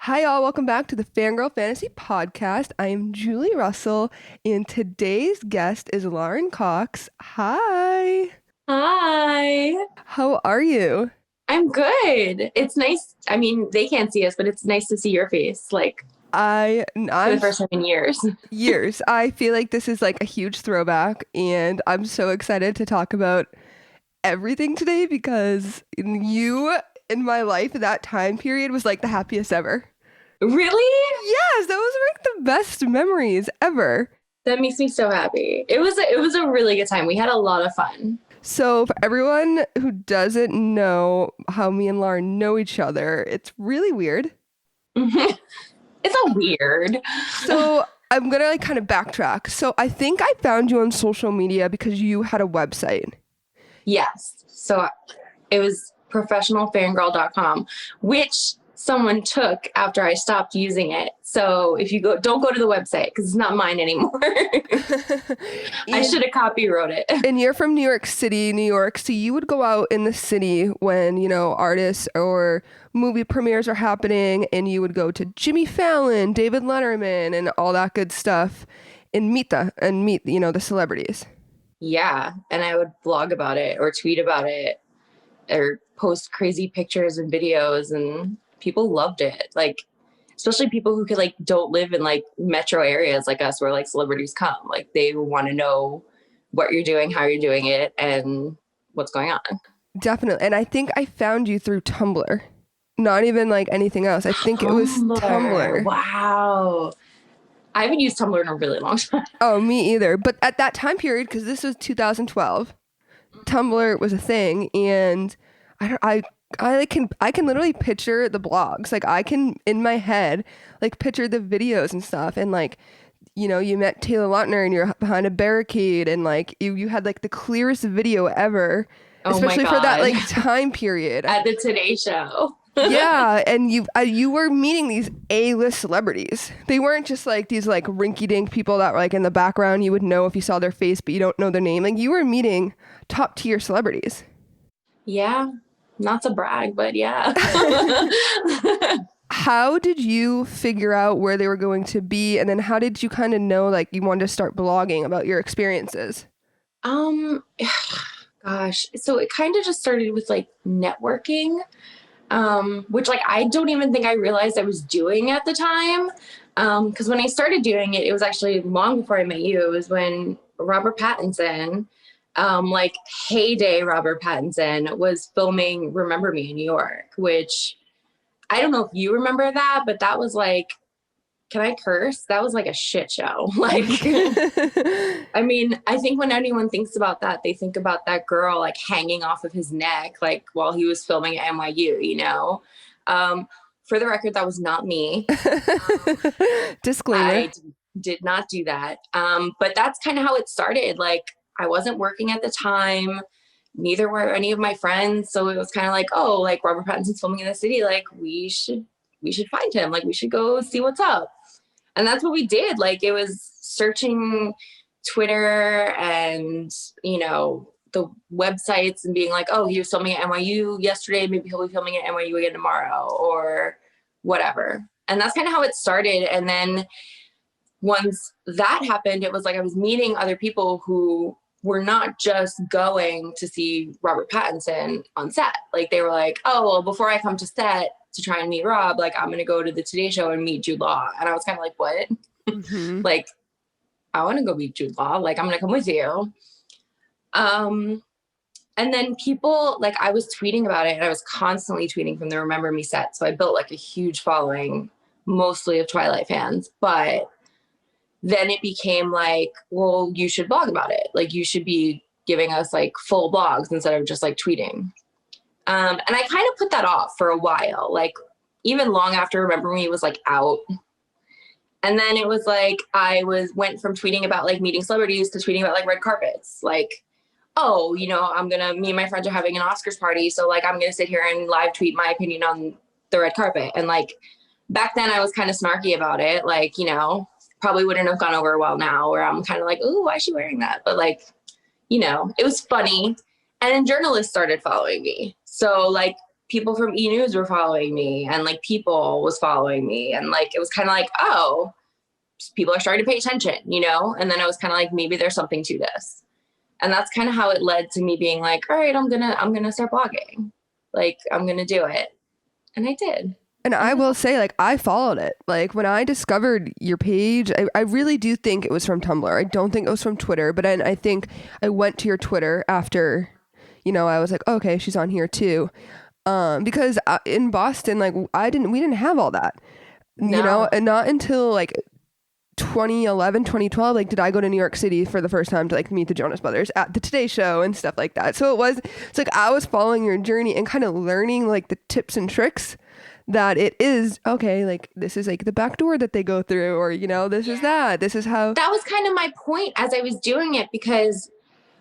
Hi, all. Welcome back to the Fangirl Fantasy Podcast. I am Julie Russell, and today's guest is Lauren Cox. Hi. Hi. How are you? I'm good. It's nice. I mean, they can't see us, but it's nice to see your face, like I for I'm the first time in years. years. I feel like this is like a huge throwback, and I'm so excited to talk about everything today because you in my life at that time period was like the happiest ever. Really? Yes, those were like the best memories ever. That makes me so happy. It was a really good time. We had a lot of fun. So, for everyone who doesn't know how me and Lauren know each other, it's really weird. It's a weird. So, I'm gonna like kind of backtrack. So, I think I found you on social media because you had a website. Yes. So it was professionalfangirl.com, which someone took after I stopped using it. So if you go, don't go to the website because it's not mine anymore. I and should have copywrote it. and you're from New York City, New York. So you would go out in the city when, artists or movie premieres are happening and you would go to Jimmy Fallon, David Letterman, and all that good stuff and meet, the celebrities. Yeah. And I would blog about it or tweet about it or post crazy pictures and videos, and people loved it. Like, especially people who could like don't live in like metro areas like us where like celebrities come. Like they want to know what you're doing, how you're doing it, and what's going on. Definitely. And I think I found you through Tumblr. Not even like anything else. I think it was Tumblr. Tumblr. Wow. I haven't used Tumblr in a really long time. Oh, me either. But at that time period, because this was 2012, Tumblr was a thing, and I don't, I can literally picture the blogs. Like I can in my head like picture the videos and stuff, and like you met Taylor Lautner and you're behind a barricade, and like you had like the clearest video ever, Oh my especially for that God. like time period. At the Today Show. Yeah, and you were meeting these A-list celebrities. They weren't just like these like rinky-dink people that were like in the background you would know if you saw their face, but you don't know their name. Like you were meeting top-tier celebrities. Yeah. Not to brag, but yeah. How did you figure out where they were going to be, and then how did you kind of know like you wanted to start blogging about your experiences? um Gosh. So it kind of just started with like networking, which like I don't even think I realized I was doing at the time. Because when I started doing it, it was actually long before I met you. It was when Robert Pattinson, like heyday Robert Pattinson, was filming Remember Me in New York, which I don't know if you remember that, but that was like, can I curse? That was like a shit show. Like, I mean, I think when anyone thinks about that, they think about that girl like hanging off of his neck, like while he was filming at NYU, you know? For the record, that was not me. Disclaimer. I did not do that. But that's kind of how it started. Like, I wasn't working at the time. Neither were any of my friends. So it was kind of like, oh, like Robert Pattinson's filming in the city. Like, we should find him. Like, we should go see what's up. And that's what we did. Like it was searching Twitter and, the websites and being like, oh, he was filming at NYU yesterday. Maybe he'll be filming at NYU again tomorrow or whatever. And that's kind of how it started. And then once that happened, it was like I was meeting other people who were not just going to see Robert Pattinson on set. Like they were like, oh, well, before I come to set to try and meet Rob, like I'm going to go to the Today Show and meet Jude Law. And I was kind of like, what? Hmm. Like, I want to go meet Jude Law. Like, I'm going to come with you. Um, and then people, like I was tweeting about it and I was constantly tweeting from the Remember Me set. So I built like a huge following, mostly of Twilight fans. But then it became like, well, you should blog about it. Like you should be giving us like full blogs instead of just like tweeting. And I kind of put that off for a while, like even long after Remember Me was like out. And then it was like went from tweeting about like meeting celebrities to tweeting about like red carpets. Like, oh, me and my friends are having an Oscars party, so like I'm gonna sit here and live tweet my opinion on the red carpet. And like back then I was kind of snarky about it, like, probably wouldn't have gone over well now, where I'm kind of like, oh, why is she wearing that? But like, it was funny. And then journalists started following me. So like people from E! News were following me, and like People was following me, and like it was kind of like, oh, people are starting to pay attention, you know? And then I was kind of like, maybe there's something to this. And that's kind of how it led to me being like, all right, I'm gonna start blogging. Like, I'm gonna do it. And I did. And I will say, like, I followed it. Like, when I discovered your page, I really do think it was from Tumblr. I don't think it was from Twitter, but I think I went to your Twitter after, you know, I was like, okay, she's on here too. Because in Boston, like, we didn't have all that, No. you know, and not until like 2011, 2012, like, did I go to New York City for the first time to like meet the Jonas Brothers at the Today Show and stuff like that. So it's like I was following your journey and kind of learning like the tips and tricks that it is, okay, like this is like the back door that they go through, or, you know, this is how. That was kind of my point as I was doing it, because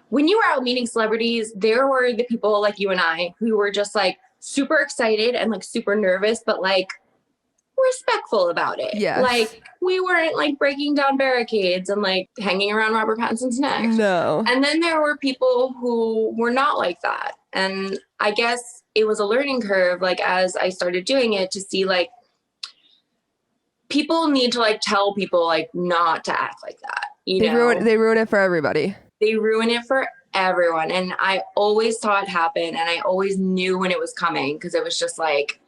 when you were out meeting celebrities, there were the people like you and I who were just like super excited and like super nervous, but like respectful about it. Yes. Like we weren't like breaking down barricades and like hanging around Robert Pattinson's neck. No. And then there were people who were not like that. And I guess it was a learning curve, like as I started doing it, to see like people need to like tell people like not to act like that. You know? They ruin it for everybody. They ruin it for everyone. And I always saw it happen, and I always knew when it was coming, because it was just like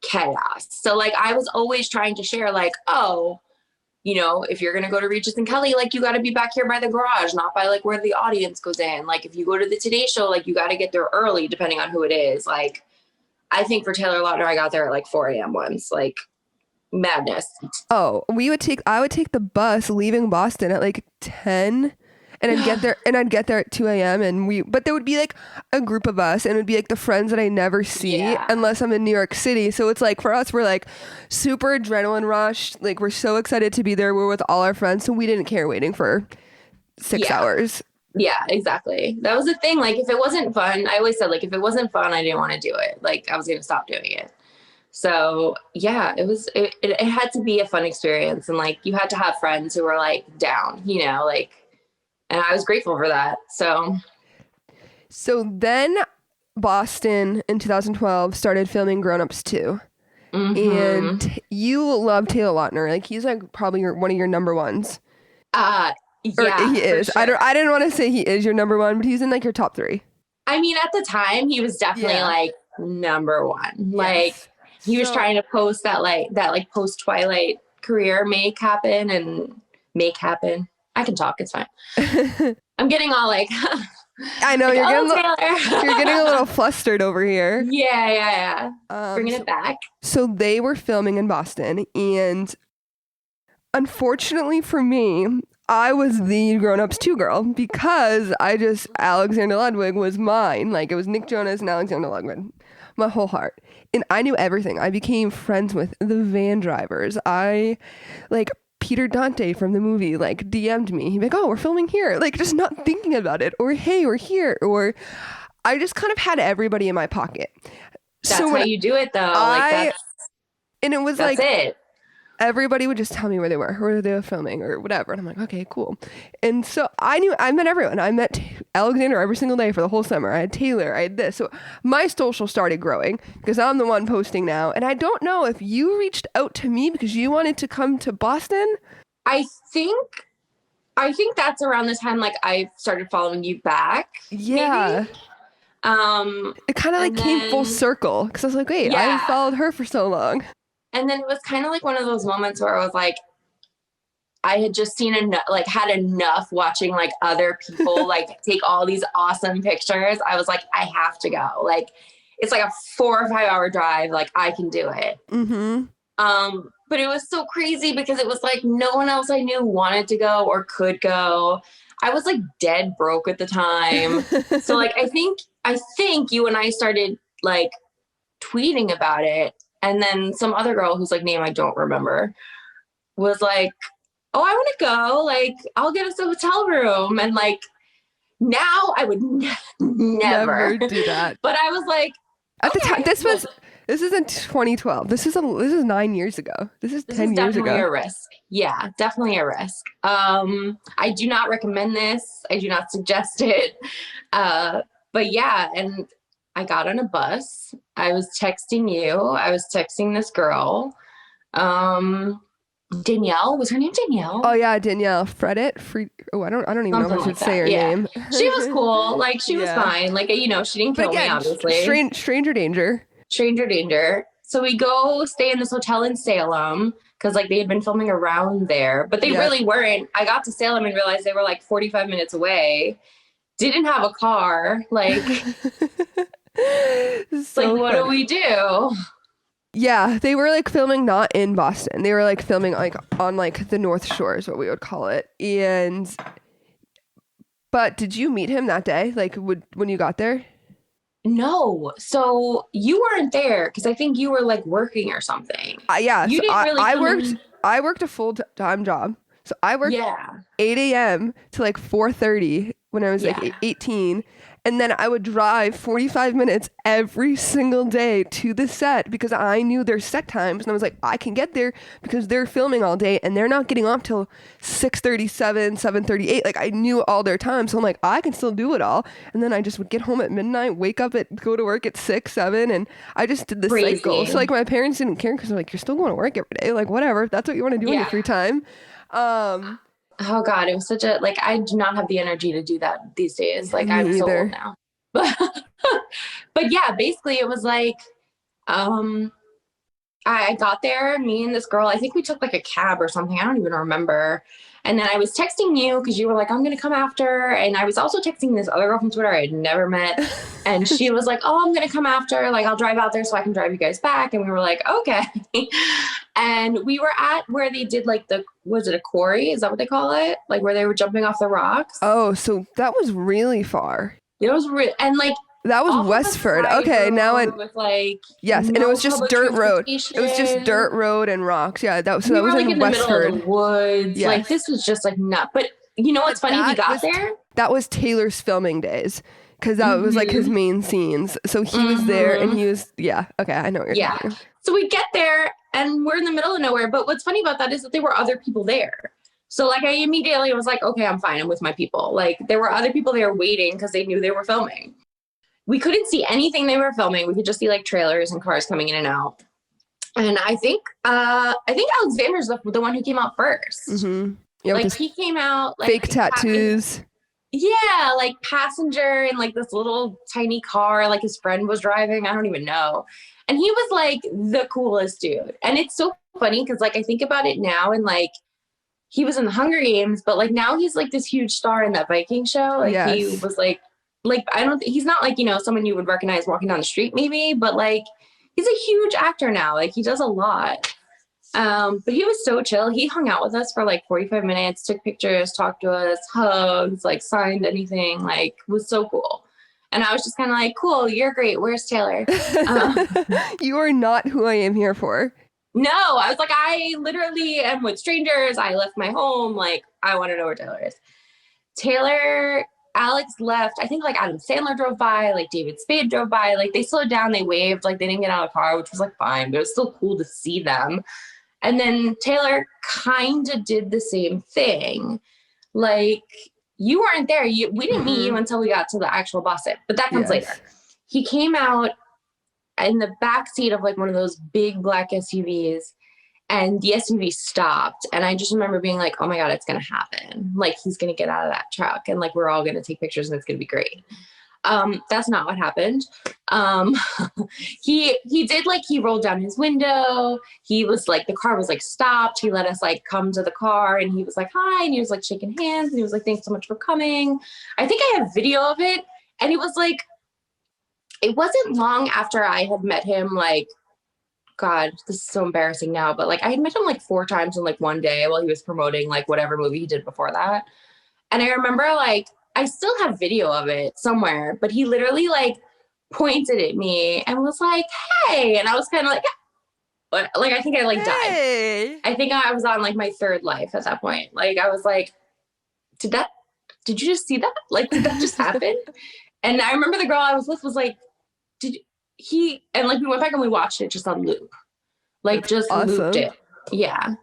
chaos. So like I was always trying to share like, oh, you know, if you're gonna go to Regis and Kelly, like you got to be back here by the garage, not by like where the audience goes in. Like if you go to the Today Show, like you got to get there early, depending on who it is. Like I think for Taylor Lautner, I got there at like 4 a.m. once. Like madness. Oh, I would take the bus leaving Boston at like 10. And I'd get there at 2 a.m. But there would be like a group of us, and it would be like the friends that I never see unless I'm in New York City. So it's like for us, we're like super adrenaline rushed. Like we're so excited to be there. We're with all our friends. So we didn't care waiting for 6 hours. Yeah, exactly. That was the thing. Like if it wasn't fun, I always said like if it wasn't fun, I didn't want to do it. Like I was going to stop doing it. So yeah, it had to be a fun experience. And like you had to have friends who were like down, you know, like. And I was grateful for that. So then Boston in 2012 started filming Grown Ups 2. Mm-hmm. And you love Taylor Lautner. Like he's like probably one of your number ones. Yeah, or he is. Sure. I didn't want to say he is your number one, but he's in like your top 3. I mean, at the time he was definitely like number one. Yes. Like he was trying to post that post Twilight career make happen. I can talk. It's fine. I'm getting all like, I know like, you're getting a little flustered over here. Yeah. Bringing it back. So they were filming in Boston, and unfortunately for me, I was the Grown Ups 2 girl, because Alexander Ludwig was mine. Like it was Nick Jonas and Alexander Ludwig, my whole heart. And I knew everything. I became friends with the van drivers. Peter Dante from the movie like DM'd me. He'd be like, oh, we're filming here. Like just not thinking about it. Or hey, we're here. Or I just kind of had everybody in my pocket. That's how you do it though. And it was that's like it. Everybody would just tell me where they were filming or whatever. And I'm like, okay, cool. And so I met everyone. I met Alexander every single day for the whole summer. I had Taylor. I had this. So my social started growing because I'm the one posting now. And I don't know if you reached out to me because you wanted to come to Boston. I think that's around the time like I started following you back. Yeah. Maybe. It kind of like came full circle because I was like, wait, I followed her for so long. And then it was kind of like one of those moments where I was like, I had just had enough watching like other people like take all these awesome pictures. I was like, I have to go. Like, it's like a 4 or 5 hour drive. Like I can do it. Mm-hmm. But it was so crazy because it was like no one else I knew wanted to go or could go. I was like dead broke at the time. So like, I think you and I started like tweeting about it. And then some other girl whose like name I don't remember was like, oh, I want to go. Like, I'll get us a hotel room. And like, now I would never do that. But I was like, at the time, this is in 2012. This is 9 years ago. This is 10 years ago. Definitely a risk. Yeah, definitely a risk. I do not recommend this. I do not suggest it. But yeah, and I got on a bus. I was texting you. I was texting this girl. Um, Danielle, was her name Oh Danielle? yeah, Danielle Fredit. Free. Oh, I don't even know if I Something should like say that. her Yeah. name. She was cool. Like she was Yeah. fine. Like, you know, she didn't But kill me, again, obviously. stranger danger. Stranger danger. So we go stay in this hotel in Salem because like they had been filming around there, but they Yep. really weren't. I got to Salem and realized they were like 45 minutes away. Didn't have a car. Like So what do funny. we do? Yeah, they were like filming not in Boston. They were like filming like on like the North Shore is what we would call it. And but did you meet him that day? Like when you got there? No. So you weren't there because I think you were like working or something. Yeah, You so didn't really I come worked in. I worked a full-time job. So I worked Yeah. 8 a.m. to like 4:30 when I was like Yeah. 18. And then I would drive 45 minutes every single day to the set because I knew their set times. And I was like, I can get there because they're filming all day and they're not getting off till 6:37, 7:38. Like I knew all their times. So I'm like, I can still do it all. And then I just would get home at midnight, wake up go to work at 6, 7. And I just did the cycle. So Crazy. like my parents didn't care because they're like, you're still going to work every day. Like whatever, if that's what you want to do in your Yeah. free time. Um, Oh God, it was such a like I do not have the energy to do that these days. Like I'm Me so old either. now. But but yeah, basically it was like um I got there, me and this girl, I think we took like a cab or something. I don't even remember. And then I was texting you because you were like, I'm gonna come after. And I was also texting this other girl from Twitter I had never met. And she was like, oh, I'm gonna come after. Like, I'll drive out there so I can drive you guys back. And we were like, okay. And we were at where they did like was it a quarry? Is that what they call it? Like where they were jumping off the rocks? Oh, so that was really far. It was real. And like That was off of a Westford. side Okay, now road with like yes, and it no was just public dirt road. It was just transportation. dirt road and rocks. Yeah, so We that were was like in in the middle of the Westford. woods. Like Yes. this was just like nut. But you know what's But funny? We got there. that was Taylor's filming days because that was like his Mm-hmm. main scenes. So he was there and Mm-hmm. he was yeah. Okay, I know what you're Yeah. talking about. So we get there and we're in the middle of nowhere. But what's funny about that is that there were other people there. So like I immediately was like, okay, I'm fine. I'm with my people. Like there were other people there waiting because they knew they were filming. We couldn't see anything they were filming. We could just see like trailers and cars coming in and out. And I think Alexander's the one who came out 1st. Mm-hmm. Yeah, Like with his he came out like fake tattoos. yeah, like passenger in like this little tiny car, like his friend was driving. I don't even know. And he was like the coolest dude. And it's so funny because like I think about it now and like he was in the Hunger Games, but like now he's like this huge star in that Viking show. Like he Yes. was like I don't he's not like, you know, someone you would recognize walking down the street maybe, but like he's a huge actor now. Like he does a lot. But he was so chill. He hung out with us for like 45 minutes, took pictures, talked to us, hugs, like signed anything, like was so cool. And I was just kind of like, cool, you're great. Where's Taylor? Um, You are not who I am here for. no, I was like, I literally am with strangers. I left my home. Like, I want to know where Taylor is. Taylor, Alex left. I think like Adam Sandler drove by, like David Spade drove by. Like they slowed down, they waved, like they didn't get out of the car, which was like fine, but it was still cool to see them. And then Taylor kind of did the same thing. Like you weren't there. We didn't meet you until we got to the actual boss it, but that comes later. He came out in the back seat of like one of those big black SUVs and the SUV stopped. And I just remember being like, oh my God, it's going to happen. Like he's going to get out of that truck and like we're all going to take pictures and it's going to be great. That's not what happened. He did like he rolled down his window. He was like the car was like stopped. He let us like come to the car and he was like hi and he was like shaking hands and he was like thanks so much for coming. I think I have video of it and it was like it wasn't long after I had met him like God, this is so embarrassing now, but like I had met him like 4 times in like one day while he was promoting like whatever movie he did before that. And I remember like I still have video of it somewhere, but he literally like pointed at me and was like, hey. And I was kind of like I think I like died. I think I was on like my 3rd life at that point. Like I was like, did you just see that? Like, did that just happen? And I remember the girl I was with was like, and like we went back and we watched it just on loop. Like That's just awesome. looped it. Yeah.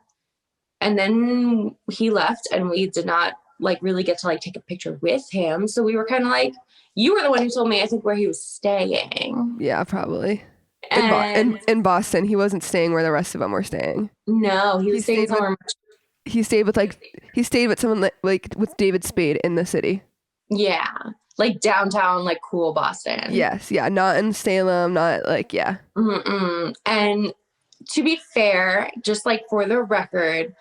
And then he left and we did not like really get to like take a picture with him. So we were kind of like, you were the one who told me, I think, where he was staying. Yeah, probably. And In Boston, he wasn't staying where the rest of them were staying. no, he was staying somewhere much. He stayed with someone like with David Spade in the city. Yeah, like downtown, like cool Boston. Yes, yeah, not in Salem, not like yeah. Mm-mm. And to be fair, just like for the record,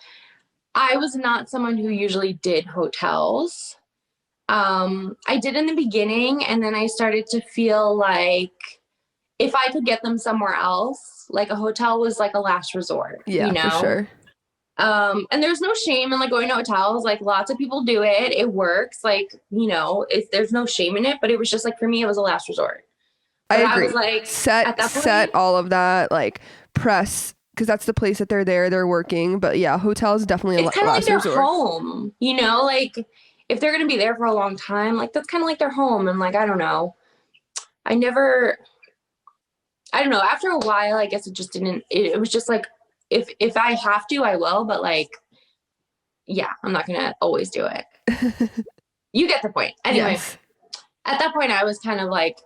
I was not someone who usually did hotels. I did in the beginning, and then I started to feel like if I could get them somewhere else, like a hotel was like a last resort. Yeah, you know? for sure. And there's no shame in like going to hotels. Like lots of people do it. It works. Like, you know, there's no shame in it, but it was just like, for me, it was a last resort. But I agree. I was like, set all of that, like press, because that's the place that they're working. But yeah, hotels definitely it's kind of like last their resort. home, you know, like if they're going to be there for a long time, like that's kind of like their home. And like, I don't know. I don't know. After a while, I guess it just didn't, it was just like, if I have to, I will, but like, yeah, I'm not going to always do it. You get the point. Anyway, Yes. At that point, I was kind of like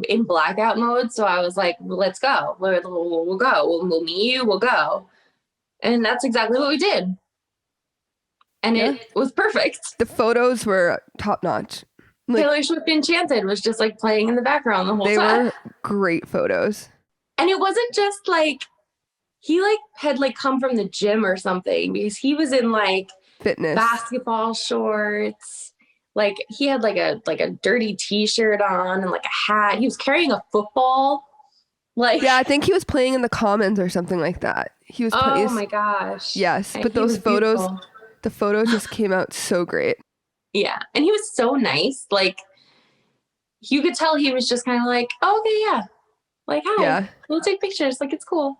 in blackout mode. So I was like, well, let's go. We'll go. We'll meet you. We'll go. And that's exactly what we did. And it was perfect. The photos were top notch. Like, Taylor Swift Enchanted was just like playing in the background the whole time. They were great photos. And it wasn't just like, he like had like come from the gym or something, because he was in like fitness basketball shorts. Like he had like a dirty t-shirt on and like a hat. He was carrying a football. Like, yeah, I think he was playing in the Commons or something like that. He was. Oh my gosh. Yes, and but those photos, beautiful. The photos just came out so great. Yeah, and he was so nice. Like you could tell he was just kind of like, oh, okay, yeah, like hi, yeah, we'll take pictures. Like it's cool.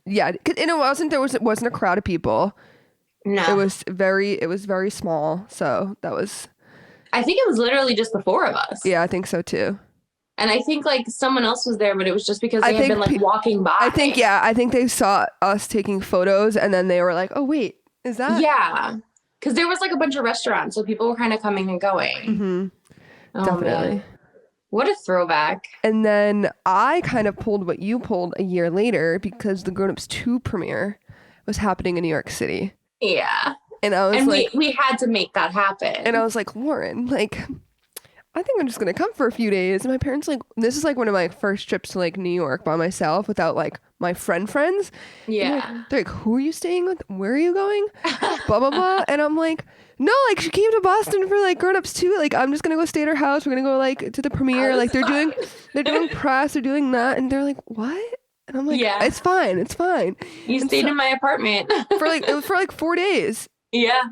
Yeah, and it wasn't a crowd of people. No, it was very small. So that was. I think it was literally just the four of us. Yeah, I think so too. And I think like someone else was there, but it was just because they had been like walking by. I think they saw us taking photos and then they were like, oh wait, is that? Yeah, because there was like a bunch of restaurants, so people were kind of coming and going. Mm-hmm. Oh, Definitely. Man. What a throwback. And then I kind of pulled what you pulled a year later, because the Grown Ups 2 premiere was happening in New York City. Yeah. And I was like, we had to make that happen. And I was like, Lauren, like, I think I'm just going to come for a few days. And my parents like, this is like one of my first trips to like New York by myself without like my friends. Yeah. They're like, who are you staying with? Where are you going? Blah, blah, blah. And I'm like, no, like she came to Boston for like Grown Ups 2. Like, I'm just going to go stay at her house. We're going to go like to the premiere. Like they're doing press, they're doing that. And they're like, what? And I'm like, yeah, it's fine. It's fine. You stayed in my apartment it was for like 4 days. Yeah.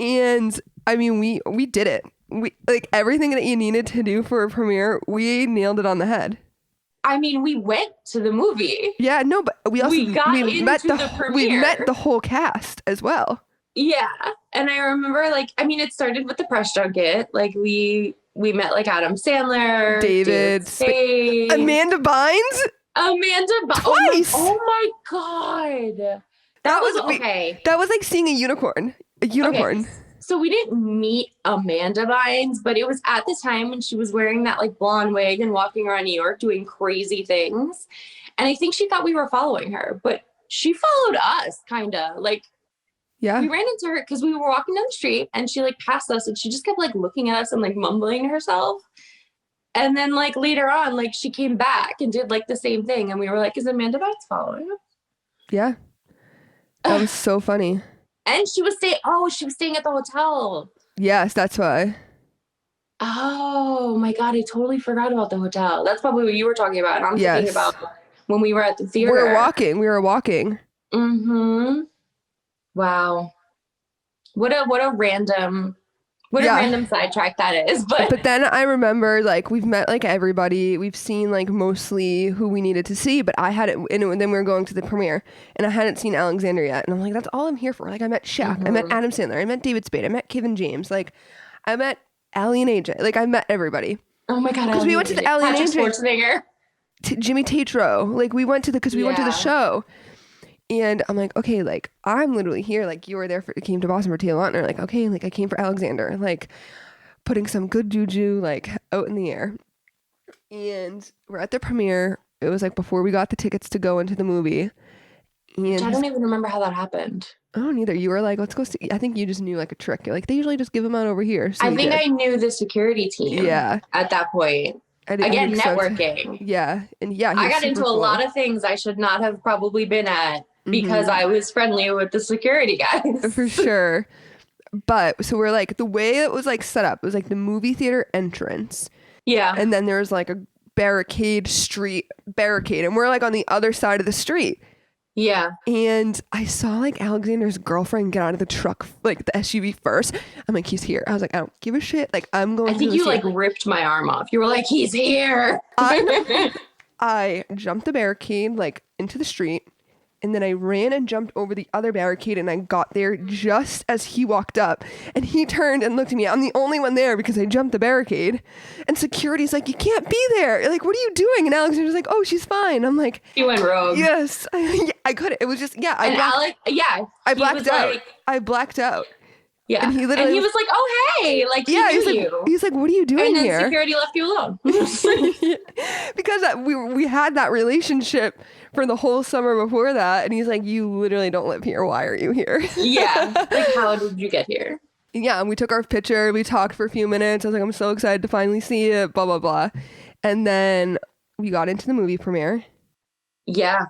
And I mean, we did it. We like everything that you needed to do for a premiere, we nailed it on the head. I mean, we went to the movie. Yeah, no, but we met the premiere. We met the whole cast as well. Yeah. And I remember like, I mean, it started with the press junket. Like we met like Adam Sandler, David Spade, Amanda Bynes. Twice. Oh my God. That was okay. That was like seeing a unicorn. Okay. So we didn't meet Amanda Bynes, but it was at the time when she was wearing that like blonde wig and walking around New York doing crazy things. And I think she thought we were following her, but she followed us kind of like, yeah, we ran into her because we were walking down the street and she like passed us and she just kept like looking at us and like mumbling to herself. And then like later on, like she came back and did like the same thing. And we were like, is Amanda Bynes following us? Yeah. That was so funny. And she was staying at the hotel. Yes, that's why. Oh my God, I totally forgot about the hotel. That's probably what you were talking about. And I'm thinking about when we were at the theater. We were walking. Mm-hmm. Wow. What a random sidetrack that is. But then I remember like we've met like everybody. We've seen like mostly who we needed to see, but I hadn't, and then we were going to the premiere and I hadn't seen Alexander yet. And I'm like, that's all I'm here for. Like I met Shaq, I met Adam Sandler, I met David Spade, I met Kevin James, like I met Allie and AJ. Like I met everybody. Oh my God. Because we went to the Allie and AJ. Schwarzenegger. Jimmy Tatro. Like we went to the show. And I'm like, okay, like I'm literally here. Like you were there for came to Boston for Taylor Lautner. Like, okay, like I came for Alexander. Like putting some good juju like out in the air. And we're at the premiere. It was like before we got the tickets to go into the movie. Which And I don't even remember how that happened. oh, neither. You were like, let's go see. I think you just knew like a trick. You're like, they usually just give them out over here. So I we think did. I knew the security team Yeah. at that point. I Again, think so. networking. Yeah. And yeah, he I was got super into a cool. lot of things I should not have probably been at because I was friendly with the security guys. For sure. But so we're like, the way it was like set up, it was like the movie theater entrance. Yeah. And then there's like a street barricade. And we're like on the other side of the street. Yeah. And I saw like Alexander's girlfriend get out of the truck, like the SUV first. I'm like, he's here. I was like, I don't give a shit. Like, I'm going to I think you like ripped my arm off. You were like, he's here. I jumped the barricade like into the street. And then I ran and jumped over the other barricade and I got there just as he walked up. And he turned and looked at me. I'm the only one there because I jumped the barricade. And security's like, you can't be there. Like, what are you doing? And Alexander's like, oh, she's fine. I'm like, you went rogue. Yes. I couldn't. It was just, yeah. I blacked out. Like, I blacked out. Yeah. And he was like, oh, hey. Like, yeah, he's like, what are you doing and then here? Security left you alone. Because we had that relationship for the whole summer before that. And he's like, you literally don't live here. Why are you here? Yeah. Like, how did you get here? Yeah. And we took our picture. We talked for a few minutes. I was like, I'm so excited to finally see it, blah, blah, blah. And then we got into the movie premiere. Yeah.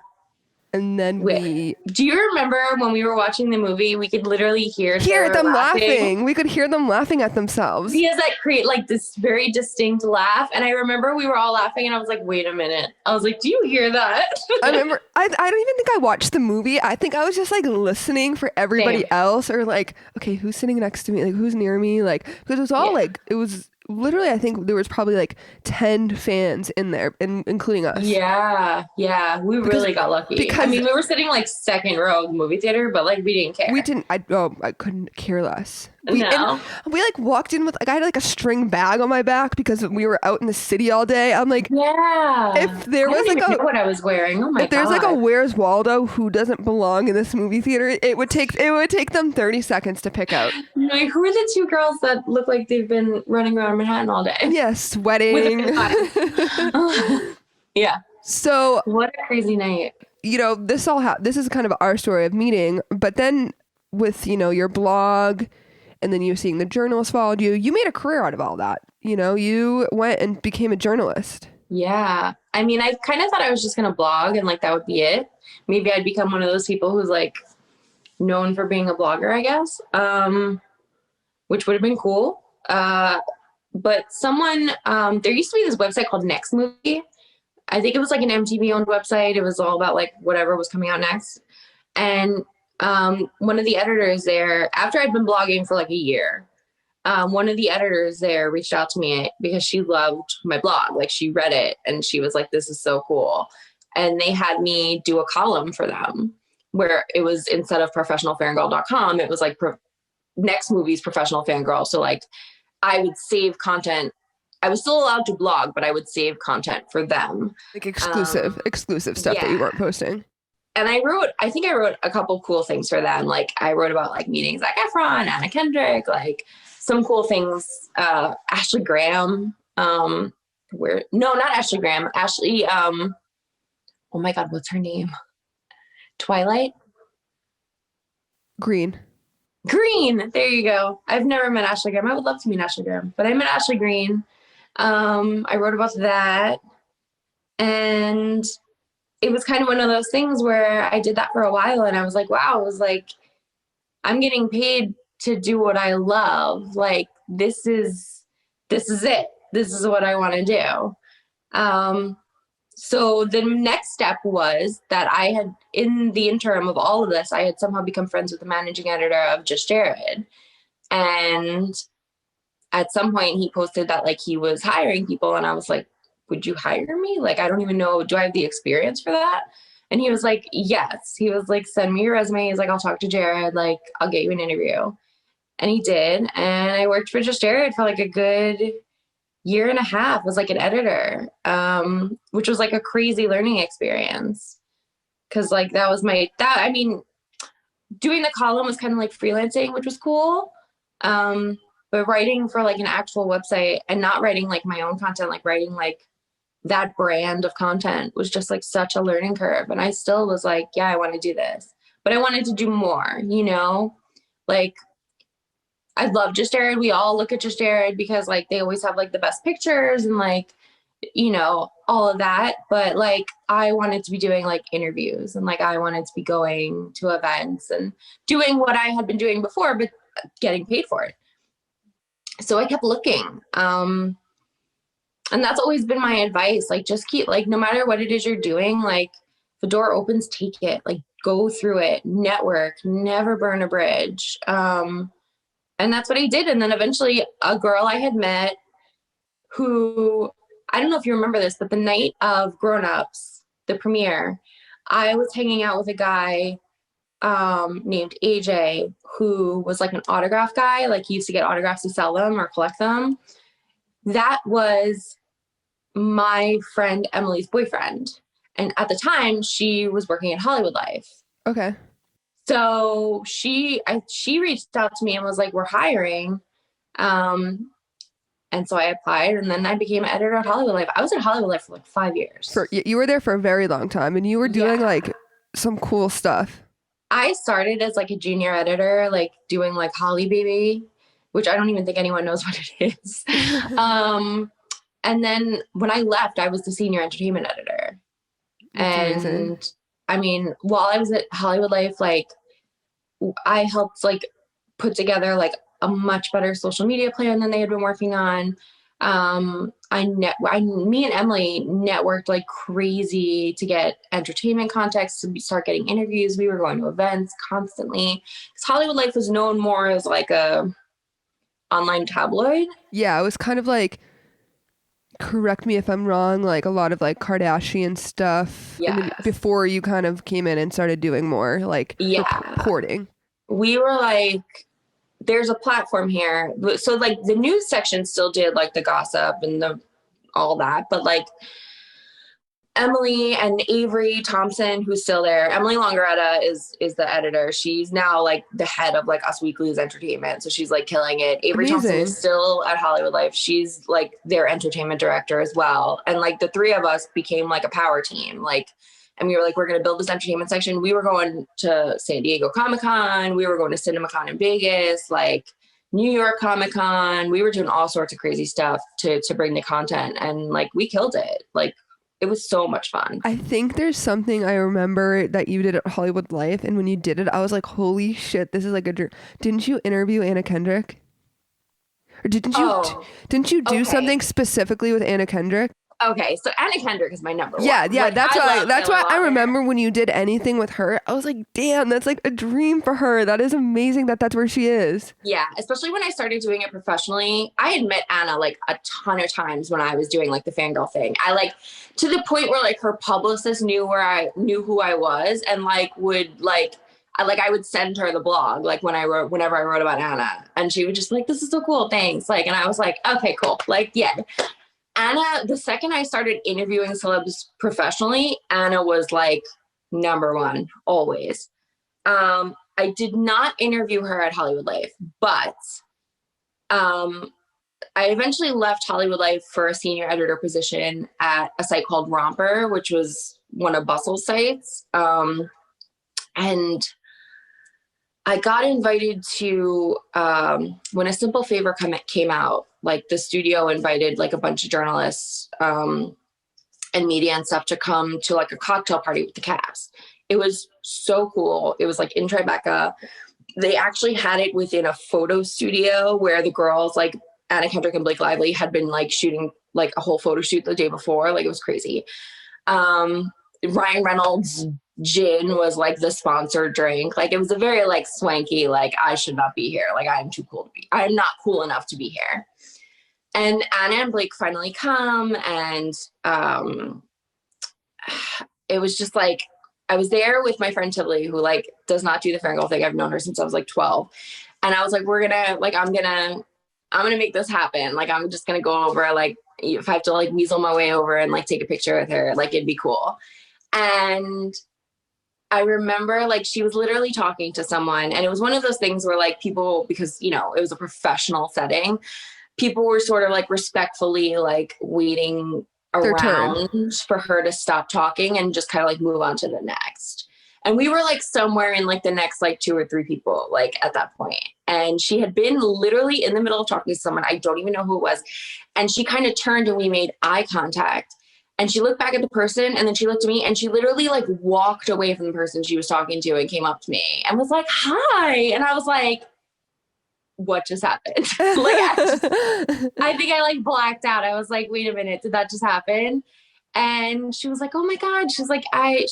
And then do you remember when we were watching the movie, we could literally hear them laughing. We could hear them laughing at themselves. He has that create like this very distinct laugh. And I remember we were all laughing and I was like, wait a minute. I was like, do you hear that? I remember, I don't even think I watched the movie. I think I was just like listening for everybody else or like, okay, who's sitting next to me? Like who's near me? Like, because it was all like, it was literally, I think there was probably like 10 fans in there, including us. Yeah. We really got lucky. Because, I mean, we were sitting like second row of the movie theater, but like we didn't care. We didn't. I couldn't care less. We like walked in with like I had like a string bag on my back because we were out in the city all day. I'm like, yeah. If there was like know what I was wearing, oh my god. If there's like a Where's Waldo who doesn't belong in this movie theater, it would take them 30 seconds to pick out. Like, who are the two girls that look like they've been running around Manhattan all day? Yeah, sweating. Yeah. So what a crazy night. You know, this is kind of our story of meeting, but then with, you know, your blog and then you seeing the journalists followed you, you made a career out of all that. You know, you went and became a journalist. Yeah. I mean, I kind of thought I was just going to blog and like that would be it. Maybe I'd become one of those people who's like known for being a blogger, I guess, which would have been cool. But someone, there used to be this website called Next Movie. I think it was like an MTV owned website. It was all about like whatever was coming out next. And one of the editors there, after I'd been blogging for like a year, one of the editors there reached out to me because she loved my blog. Like she read it and she was like, this is so cool. And they had me do a column for them where it was instead of professionalfangirl.com, it was like Next Movie's Professional Fangirl. So like I would save content. I was still allowed to blog, but I would save content for them. Like exclusive stuff that you weren't posting. And I think I wrote a couple cool things for them. Like I wrote about like meeting Zac Efron, Anna Kendrick, like some cool things. Ashley Graham, not Ashley Graham. Ashley, oh my God, what's her name? Twilight? Green. There you go. I've never met Ashley Graham. I would love to meet Ashley Graham, but I met Ashley Green. I wrote about that. And it was kind of one of those things where I did that for a while and I was like, wow, it was like, I'm getting paid to do what I love. Like, this is it. This is what I want to do. So the next step was that I had, in the interim of all of this, I had somehow become friends with the managing editor of Just Jared. And at some point he posted that like he was hiring people. And I was like, would you hire me? Like, I don't even know. Do I have the experience for that? And he was like, yes. He was like, send me your resume. He's like, I'll talk to Jared. Like, I'll get you an interview. And he did. And I worked for Just Jared for like a good year and a half, was like an editor, which was like a crazy learning experience. Cause like that was I mean, doing the column was kind of like freelancing, which was cool. Um, but writing for like an actual website and not writing like my own content, like writing like that brand of content was just like such a learning curve. And I still was like, yeah, I want to do this, but I wanted to do more, you know, like I love Just Jared. We all look at Just Jared because like they always have like the best pictures and like, you know, all of that. But like I wanted to be doing like interviews and like I wanted to be going to events and doing what I had been doing before, but getting paid for it. So I kept looking. And that's always been my advice. Like just keep like no matter what it is you're doing, like if the door opens, take it. Like go through it, network, never burn a bridge. And that's what I did. And then eventually a girl I had met who, I don't know if you remember this, but the night of Grown Ups, the premiere, I was hanging out with a guy named AJ who was like an autograph guy. Like he used to get autographs to sell them or collect them. That was my friend Emily's boyfriend. And at the time, she was working at Hollywood Life. Okay. So she reached out to me and was like, "We're hiring." And so I applied, and then I became an editor at Hollywood Life. I was at Hollywood Life for like 5 years. You were there for a very long time, and you were doing like some cool stuff. I started as like a junior editor, like doing like Holly Baby, which I don't even think anyone knows what it is. And then when I left, I was the senior entertainment editor. That's and amazing. I mean, while I was at Hollywood Life, like I helped like put together like a much better social media plan than they had been working on. Me and Emily networked like crazy to get entertainment contacts, to start getting interviews. We were going to events constantly because Hollywood Life was known more as like a online tabloid. Yeah, it was kind of like, correct me if I'm wrong, like a lot of like Kardashian stuff. And then Yes. before you kind of came in and started doing more like Yeah. reporting. We were like, there's a platform here. So like the news section still did like the gossip and the all that, but like Emily and Avery Thompson, who's still there. Emily Longaretta is the editor. She's now like the head of like Us Weekly's entertainment. So she's like killing it. Avery Thompson is still at Hollywood Life. She's like their entertainment director as well. And like the three of us became like a power team. Like, and we were like, we're going to build this entertainment section. We were going to San Diego Comic-Con. We were going to CinemaCon in Vegas, like New York Comic-Con. We were doing all sorts of crazy stuff to bring the content. And like, we killed it. Like, it was so much fun. I think there's something I remember that you did at Hollywood Life, and when you did it, I was like, holy shit, this is like a dream. Didn't you interview Anna Kendrick? Or didn't you do something specifically with Anna Kendrick? Okay, so Anna Kendrick is my number one. Yeah, like, that's why I remember when you did anything with her, I was like, damn, that's like a dream for her. That is amazing that that's where she is. Yeah, especially when I started doing it professionally. I had met Anna like a ton of times when I was doing like the Fangirl thing. I like to the point where like her publicist knew who I was and like would like I would send her the blog like whenever I wrote about Anna, and she would just like, this is so cool, thanks. Like, and I was like, okay, cool. Like, yeah. Anna, the second I started interviewing celebs professionally, Anna was like number one, always. I did not interview her at Hollywood Life, but I eventually left Hollywood Life for a senior editor position at a site called Romper, which was one of Bustle's sites. And I got invited to, when A Simple Favor came out, like the studio invited like a bunch of journalists and media and stuff to come to like a cocktail party with the cast. It was so cool. It was like in Tribeca. They actually had it within a photo studio where the girls like Anna Kendrick and Blake Lively had been like shooting like a whole photo shoot the day before. Like it was crazy. Ryan Reynolds gin was like the sponsored drink. Like it was a very like swanky, like I should not be here. Like I'm not cool enough to be here. And Anna and Blake finally come, and it was just like, I was there with my friend Tivoli, who like does not do the Fangirl thing. I've known her since I was like 12. And I was like, I'm gonna make this happen. Like, I'm just gonna go over, like, if I have to like weasel my way over and like take a picture with her, like it'd be cool. And I remember like she was literally talking to someone, and it was one of those things where like people, because you know it was a professional setting, people were sort of like respectfully like waiting Their turn. around for her to stop talking and just kind of like move on to the next. And we were like somewhere in like the next like two or three people like at that point. And she had been literally in the middle of talking to someone. I don't even know who it was. And she kind of turned and we made eye contact. And she looked back at the person and then she looked at me and she literally like walked away from the person she was talking to and came up to me and was like, hi. And I was like, what just happened? Like, I think I like blacked out. I was like, wait a minute, did that just happen? And she was like, oh my God. She's like, I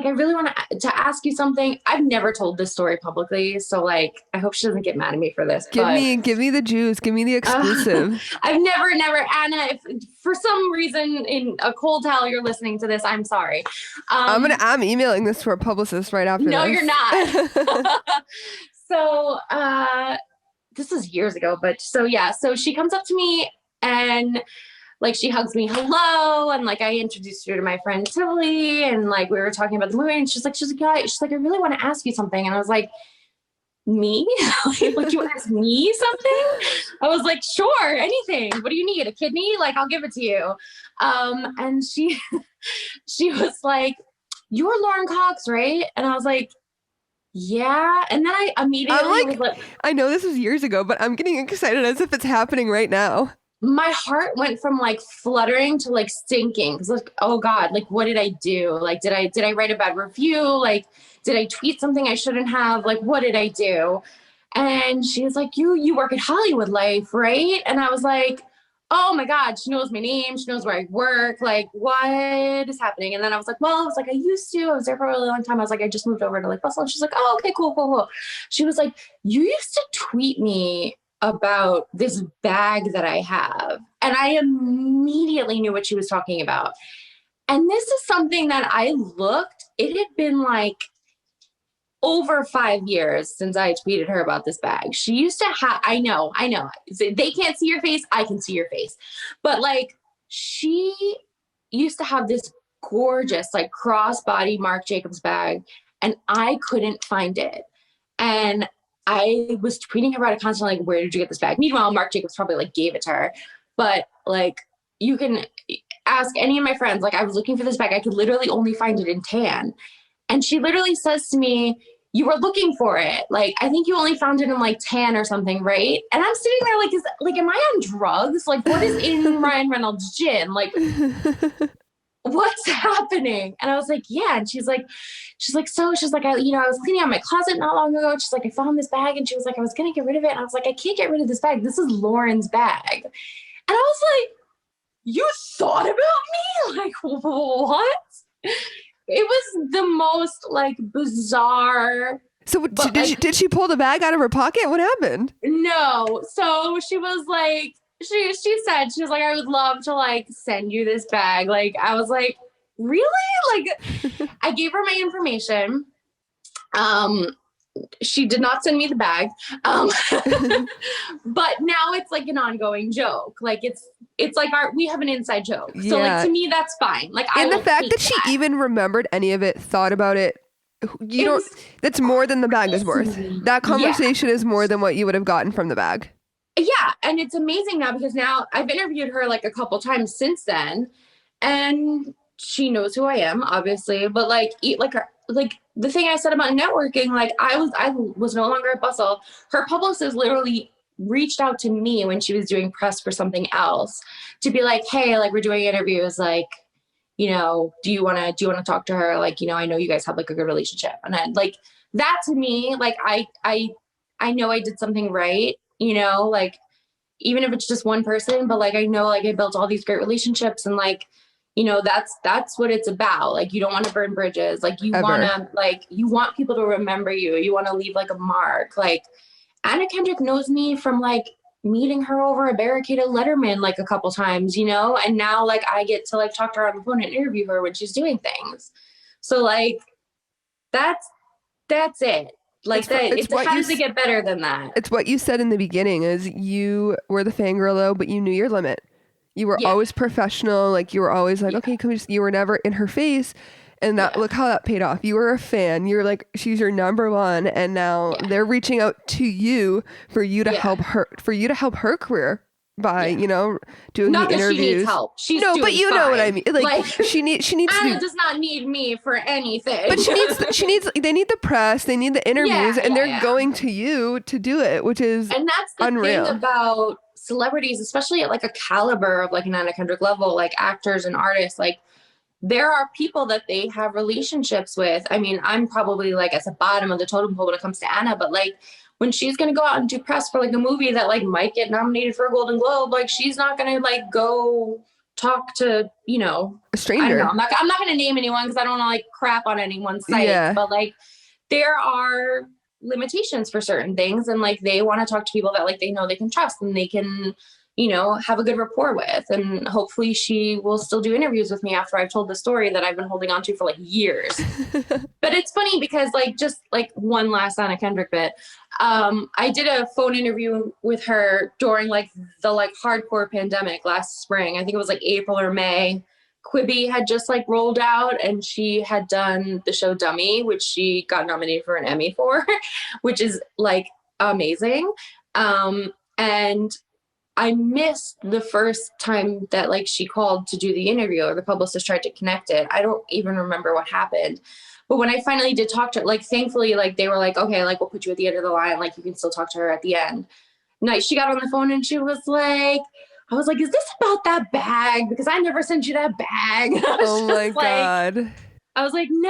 really want to ask you something. I've never told this story publicly. So like, I hope she doesn't get mad at me for this. Give me the juice. Give me the exclusive. I've never, Anna, if for some reason in a cold towel you're listening to this, I'm sorry. I'm emailing this to our publicist right after no, this. you're not. So, this was years ago, but so yeah, so she comes up to me and like she hugs me hello, and like I introduced her to my friend Tilly, and like we were talking about the movie, and she's like, I really want to ask you something. And I was like, me? Like you ask me something? I was like, sure, anything. What do you need? A kidney? Like I'll give it to you. And she was like, you're Lauren Cox, right? And I was like, yeah. And then I immediately was like, I know this was years ago, but I'm getting excited as if it's happening right now. my heart went from like fluttering to like sinking. Cause like, oh God, like what did I do? Like, did I write a bad review? Like, did I tweet something I shouldn't have? Like, what did I do? And she was like, you work at Hollywood Life, right? And I was like, oh my God, she knows my name. She knows where I work. Like, what is happening? And then I was like, well, I was like, I was there for a really long time. I was like, I just moved over to like Bustle. And she's like, oh, okay, cool. She was like, you used to tweet me about this bag that I have. And I immediately knew what she was talking about. And this is something that I looked, it had been like over 5 years since I tweeted her about this bag. She used to have, I know, they can't see your face. I can see your face. But like, she used to have this gorgeous, like crossbody Marc Jacobs bag, and I couldn't find it. And I was tweeting her about it constantly, like, where did you get this bag? Meanwhile, Marc Jacobs probably like gave it to her. But like, you can ask any of my friends, like I was looking for this bag. I could literally only find it in tan. And she literally says to me, you were looking for it. Like, I think you only found it in like tan or something, right? And I'm sitting there like, am I on drugs? Like, what is in Ryan Reynolds' gin? Like, what's happening? And I was like, yeah. And she's like, I was cleaning out my closet not long ago. She's like, I found this bag. And she was like, I was going to get rid of it. And I was like, I can't get rid of this bag. This is Lauren's bag. And I was like, you thought about me? Like, what? It was the most like bizarre. So did she pull the bag out of her pocket? What happened? No. So she was like, she said, she was like, I would love to like send you this bag. Like, I was like, really? Like, I gave her my information. She did not send me the bag. But now it's like an ongoing joke. Like it's like we have an inside joke. Yeah. So like to me, that's fine. Like and the fact that she even remembered any of it, thought about it, that's more than the bag is worth. That conversation is more than what you would have gotten from the bag. Yeah. And it's amazing now because now I've interviewed her like a couple times since then, and she knows who I am, obviously, but like the thing I said about networking, like I was no longer at Bustle. Her publicist literally reached out to me when she was doing press for something else to be like, hey, like we're doing interviews, like, you know, do you want to talk to her? Like, you know, I know you guys have like a good relationship. And then like that to me, like I know I did something right, you know, like even if it's just one person, but like I know like I built all these great relationships, and like, you know, that's what it's about. Like, you don't want to burn bridges. Like, you want people to remember you. You want to leave like a mark. Like, Anna Kendrick knows me from like meeting her over a barricaded Letterman like a couple times, you know, and now like I get to like talk to her on the phone and interview her when she's doing things. So like, that's it. Like how does it get better than that? It's what you said in the beginning is you were the fangirl though, but you knew your limit. You were always professional. Like you were always like, okay, you were never in her face. And that look how that paid off. You were a fan. You're like, she's your number one, and now they're reaching out to you for you to help her career by doing not the that interviews. She needs help. She's no, doing but you fine. know what I mean. Like she needs Anna to. does not need me for anything. But they need the press, they need the interviews, and they're going to you to do it, which is and that's the unreal. thing about celebrities, especially at like a caliber of like an Anna Kendrick level, like actors and artists, like there are people that they have relationships with. I mean, I'm probably like at the bottom of the totem pole when it comes to Anna, but like when she's going to go out and do press for like a movie that like might get nominated for a Golden Globe, like she's not going to like go talk to, a stranger. I don't know. I'm not going to name anyone because I don't want to like crap on anyone's site, but like there are limitations for certain things. And like, they want to talk to people that like, they know they can trust and they can, have a good rapport with. And hopefully she will still do interviews with me after I've told the story that I've been holding on to for like years. But it's funny because like, just like one last Anna Kendrick bit. I did a phone interview with her during like the like hardcore pandemic last spring. I think it was like April or May. Quibi had just like rolled out and she had done the show Dummy, which she got nominated for an Emmy for, which is like amazing. And I missed the first time that like she called to do the interview or the publicist tried to connect it. I don't even remember what happened. But when I finally did talk to her, like thankfully, like they were like, okay, like we'll put you at the end of the line. Like you can still talk to her at the end. Night she got on the phone and she was like, I was like, is this about that bag? Because I never sent you that bag. Oh my God. I was like, no.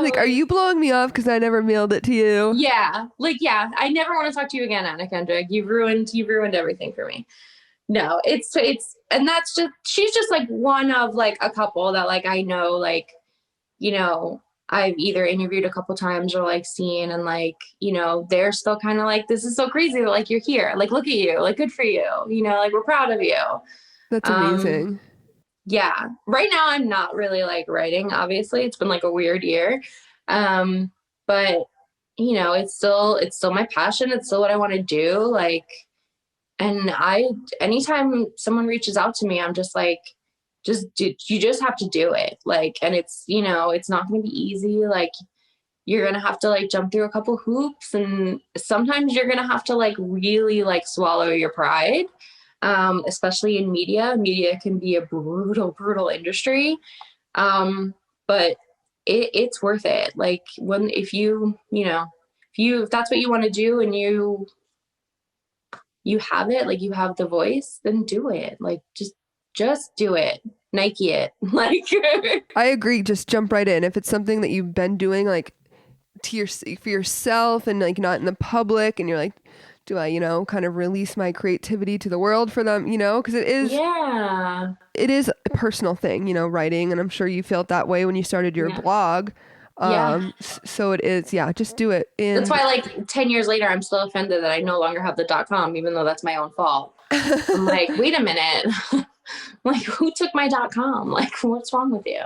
Like, are you blowing me off because I never mailed it to you? Yeah. Like, yeah, I never want to talk to you again, Anna Kendrick. You've ruined everything for me. No, it's, and that's just, she's just like one of like a couple that like, I know, like, I've either interviewed a couple times or like seen and like, they're still kind of like, this is so crazy that like you're here. Like, look at you, like, good for you. Like we're proud of you. That's amazing. Yeah. Right now I'm not really like writing, obviously. It's been like a weird year. But it's still my passion. It's still what I want to do. Like, and anytime someone reaches out to me, I'm just like, you just have to do it. Like, and it's, it's not going to be easy. Like you're going to have to like jump through a couple hoops and sometimes you're going to have to like really like swallow your pride. Especially in media. Media can be a brutal industry. But it's worth it. Like if that's what you want to do and you have it, like you have the voice, then do it. Like just do it. Nike it. Like I agree. Just jump right in. If it's something that you've been doing like for yourself and like not in the public and you're like, do I, kind of release my creativity to the world for them, because it is a personal thing, writing. And I'm sure you felt that way when you started your blog. So it is, just do it. And that's why like 10 years later, I'm still offended that I no longer have the .com, even though that's my own fault. I'm like, wait a minute. Like who took my .com? Like what's wrong with you?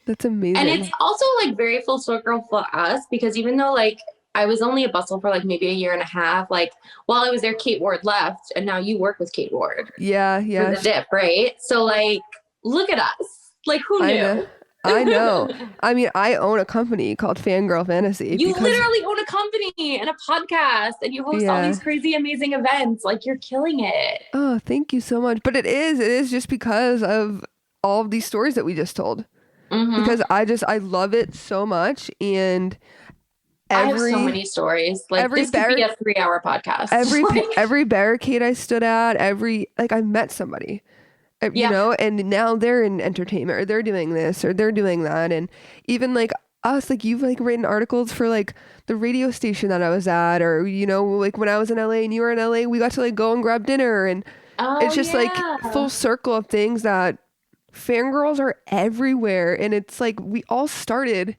That's amazing. And it's also like very full circle for us because even though like I was only at Bustle for like maybe a year and a half, like while I was there, Kate Ward left and now you work with Kate Ward. Yeah. For the Dip, right? So like, look at us. Like who knew? I know. I mean, I own a company called Fangirl Fantasy. You literally own a company and a podcast and you host all these crazy, amazing events. Like you're killing it. Oh, thank you so much. But it is just because of all of these stories that we just told. Mm-hmm. Because I love it so much. And I have so many stories. Like this could be a 3-hour podcast. Every barricade I stood at, I met somebody, and now they're in entertainment or they're doing this or they're doing that. And even like us, like you've like written articles for like the radio station that I was at, or, like when I was in LA and you were in LA, we got to like go and grab dinner. And it's just like full circle of things that fangirls are everywhere. And it's like, we all started.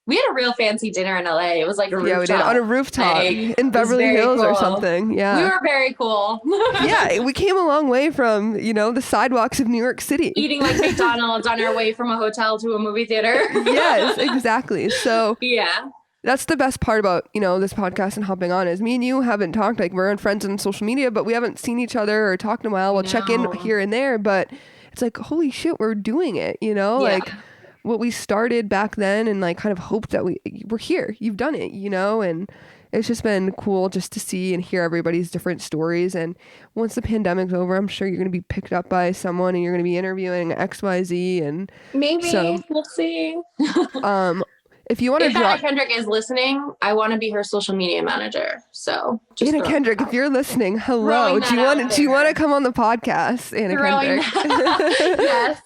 We had a real fancy dinner in LA. It was like a rooftop. Yeah, we did on a rooftop in Beverly Hills or something. Yeah. We were very cool. Yeah, we came a long way from, the sidewalks of New York City. Eating like McDonald's on our way from a hotel to a movie theater. Yes, exactly. So yeah. That's the best part about, this podcast and hopping on is me and you haven't talked, like we're friends on social media, but we haven't seen each other or talked in a while. We'll check in here and there, but it's like, holy shit, we're doing it, like what we started back then and like kind of hoped that we're here. You've done it, you know, and it's just been cool just to see and hear everybody's different stories. And once the pandemic's over, I'm sure you're going to be picked up by someone and you're going to be interviewing XYZ. And Maybe so, we'll see. if you want to Anna Kendrick is listening, I want to be her social media manager. So Anna Kendrick, if you're listening, hello. Do you want to come on the podcast, Anna Kendrick? Yes.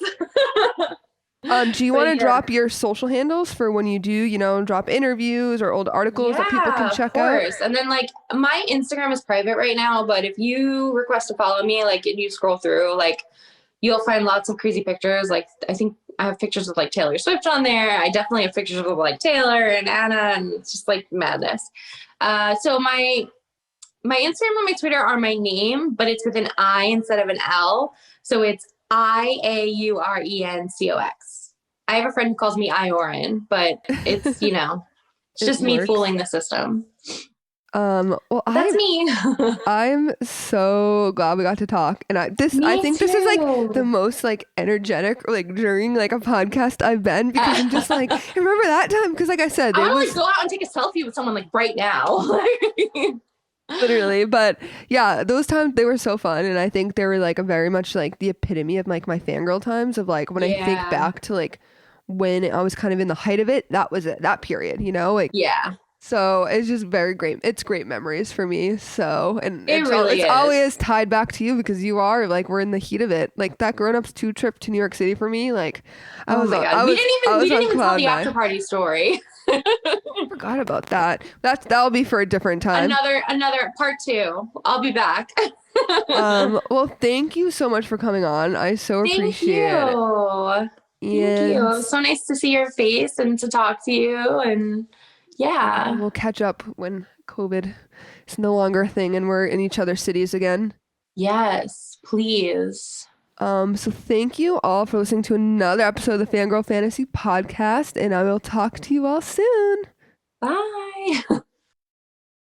Do you want to drop your social handles for when you do, you know, drop interviews or old articles that people can check out? Of course. And then like my Instagram is private right now, but if you request to follow me, like and you scroll through, like you'll find lots of crazy pictures. Like I think I have pictures of like Taylor Swift on there. I definitely have pictures of like Taylor and Anna, and it's just like madness. So my Instagram and my Twitter are my name, but it's with an I instead of an L. So it's IAURENCOX. I have a friend who calls me Ioran, but it's, you know, it's just me fooling the system. Well, that's me. I'm so glad we got to talk, and I think this is like the most like energetic like during like a podcast I've been, because I'm just like, remember that time? Because like I said, I want to go out and take a selfie with someone like right now. Literally. But yeah, those times, they were so fun, and I think they were like a very much like the epitome of like my fangirl times of like when I think back to like when I was kind of in the height of it. That was it, that period, you know, like so it's just very great. It's great memories for me. So, and it's always tied back to you, because you are like, we're in the heat of it. Like that Grown Ups 2 trip to New York City for me, like we didn't even tell the after party story. I forgot about that. That'll be for a different time. Another part 2. I'll be back. Well, thank you so much for coming on. I so appreciate it. Thank you. It was so nice to see your face and to talk to you, and we'll catch up when COVID is no longer a thing and we're in each other's cities again. Yes, please. So thank you all for listening to another episode of the Fangirl Fantasy Podcast, and I will talk to you all soon. Bye.